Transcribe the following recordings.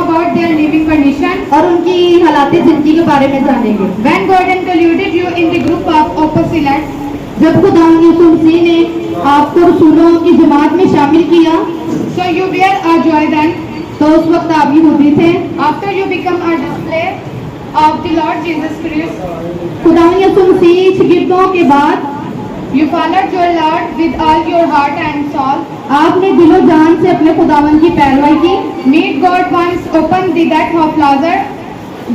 about their living condition. और उनकी हालात जिंदगी के बारे में जानेंगे। When God included you in the group of apostles, जब खुदा यीशु मसीह ने आपको रसूलों की जमात में शामिल किया, so you were a joy then. तो उस वक्त आप यहूदी थे। After you become a display of the Lord Jesus Christ, खुदा यीशु मसीह शिगिर्दों के बाद you followed your Lord with all your heart and soul. आपने दिलो जान से अपने खुदावन की पैरवाई की। Meet God once opened the death of Lazarus.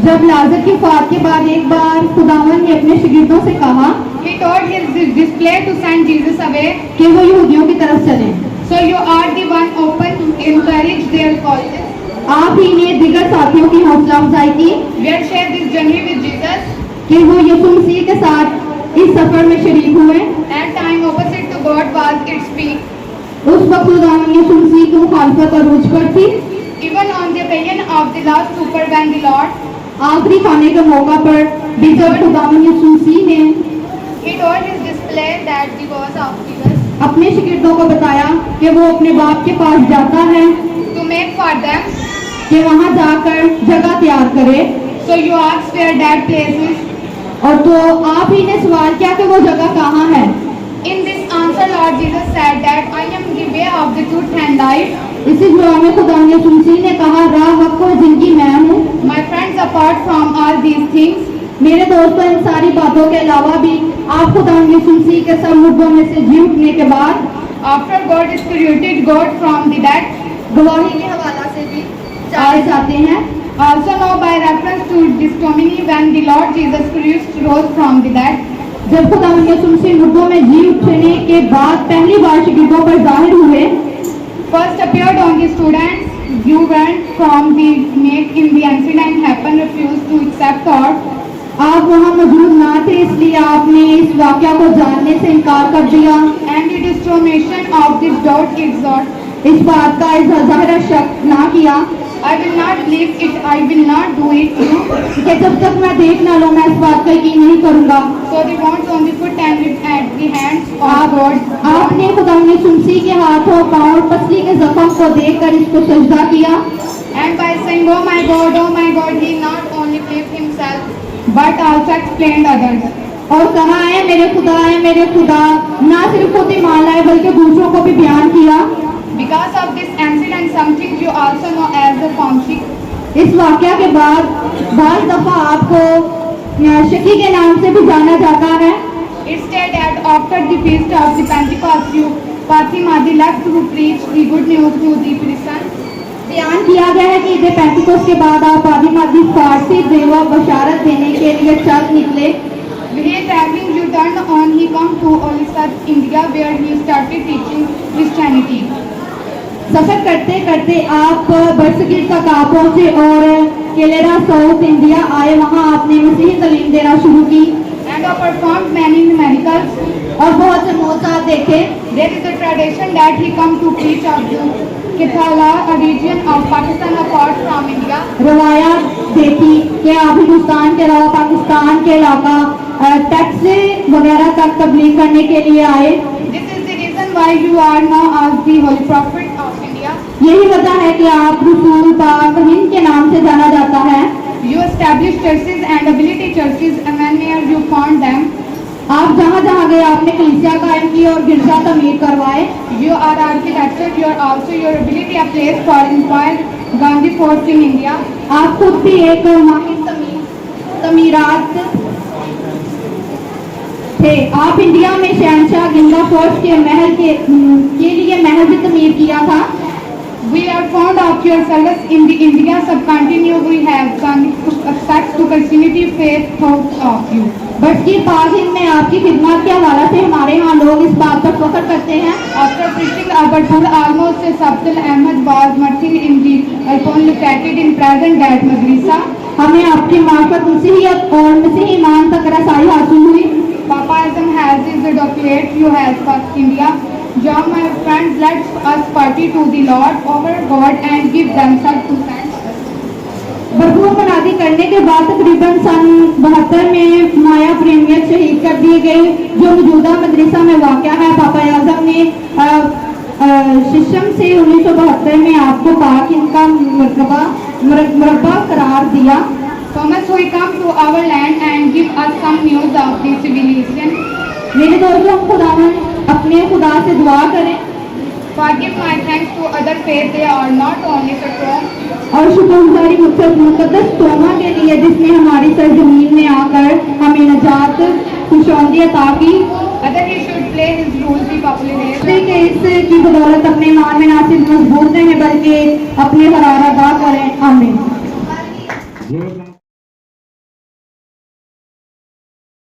जब लाजर की वफात के बाद एक बार खुदावन ने अपने शिगिर्दों से कहा He told his display to send Jesus away. कि वो यहूदियों की तरफ चलें। So you are the one open to encourage their causes. आप ही ने दिगर साथियों की हौसला अफजाई की We have shared this journey with Jesus. कि वो यीशु मसीह के साथ इस सफर में शरीक हुए। At time opposite to God was its peak. उस वक्त खुदावन यीशु मसीह की मुखालफत अरूज पर थी। Even on the occasion of the Last Supper when the Lord, आखिरी खाने के मौका पर भी जब खुदावन यीशु मसीह ने He told his display that the cause of Jesus अपने शिगिर्दों को बताया कि वो अपने बाप के पास जाता है to make for them. कि वहाँ जाकर जगह तैयार करे। So you ask where that place is. और तो आप ही ने सवाल किया कि वो जगह कहाँ है। In this answer, Lord Jesus said that I am the way of the truth and life. इसी जवाब में खुदा यीशु मसीह ने कहा राह हक और जिंदगी मैं हूँ। My friends, apart from all these things, मेरे दोस्तों इन सारी बातों के अलावा भी आप खुदा यीशु मसीह के सब मुर्दों में से जी उठने के बाद after God distributed God from the dead, गवाही के हवाला से भी चाहे जाते हैं। also know by reference to this testimony when the Lord Jesus Christ rose from the dead. जब खुदा यीशु मसीह मुर्दों में जी उठने के बाद पहली बार शिगिर्दों पर जाहिर हुए, First appeared on the students. You went from the make in the incident happened, refused to accept thought. आप वहाँ मौजूद ना थे इसलिए आपने इस वाक़या को जानने से इनकार कर दिया। And the distribution of this doubt exhort. इस बात का ज़ाहिर शक ना किया I will not believe it, I will not do it. कि जब तक मैं देख ना लूँ मैं इस बात का यकीन नहीं करूँगा। So the wounds on the foot and at the hands of God. आपने खुदा यीशु मसीह के हाथों पाँव और पसली के जख्म को देखकर इसको सजदा किया। And by saying, oh my God, he not only believed himself, but also explained others. और कहा है मेरे खुदा ना सिर्फ खुद ईमान लाए बल्कि दूसरों को भी बयान किया। Because of this incident, something you also know as the Pomshik. इस वाक़या के बाद बहुत दफ़ा आपको शकी के नाम से भी जाना जाता है। It said that after the feast of the Pentecost, you Fatimadi left to preach the good news to the prison. बयान किया गया है कि ईद पेंटिकोस्ट के बाद आप फातिमादी फारसी देवा बशारत देने के लिए चल निकले। He traveling, you turned on, he come to Orissa, India, where he started teaching Christianity. सफर करते करते आप बरसगीर तक आ पहुँचे और केलेरा साउथ इंडिया आए। वहाँ आपने मसीही तालीम देना शुरू की And performed many miracles. और बहुत से मौजज़ात देखे। There is a tradition that he come to preach of the Kithala, a region of Pakistan apart from India. रवायात देखी कि आप हिंदुस्तान के अलावा पाकिस्तान के इलाका टैक्सी वगैरह तक तबलीग करने के लिए आए। This is the reason why you are now as the Holy Prophet of India. यही वजह है कि आप रसूल पाक हिंद के नाम से जाना जाता है। You established churches and ability churches, and where you found them. आप जहाँ जहाँ गए आपने कलीसिया कायम की और गिरजा तमीर करवाए। You are architecture. You are also your ability a place for inspired Gandhi Fort in India. आप खुद भी एक माहिर तमीरात थे। आप इंडिया में शहनशाह गिंगा फोर्ट के महल के लिए महल भी तमीर किया था। We are fond of your service in the India subcontinent. We have such to Christianity faith thought of you. बल्कि पाक हिंद में आपकी खिदमत के हवाले से हमारे यहाँ लोग इस बात पर फख्र करते हैं। After preaching Abarpur, almost Sabtul Ahmed was martyred in the Alpon located in present that Madrasa. हमें आपकी मार्फत मसीहियत और मसीही ईमान तक रसाई हासिल हुई। Papa Azam has his doctorate. You have first India. John, my friends, let us party to the Lord our God and give themselves to thanks. भरपूर मनादी करने के बाद तकरीबन सन 72 में माया प्रेमियत शहीद कर दी गई जो मौजूदा मदरसा में वाक़या है। पापा आज़म ने शिशम से 1972 में आपको पाक इनका मरतबा मुरब्बा करार दिया। Thomas, who come to our land and give us some news of the civilization. मेरे दोस्तों, हम खुदावन अपने खुदा से दुआ करें Forgive my thanks to other faith, they are not only strong. और शुक्रगुजारी मुकद्दस तोमा के लिए जिसने हमारी सरजमीन में आकर हमें नजात खुशौंदी अता की। Other he should play his role the population. के इसकी बदौलत अपने ईमान में ना सिर्फ मजबूत रहें बल्कि अपने हरारा अदा करें। आमीन।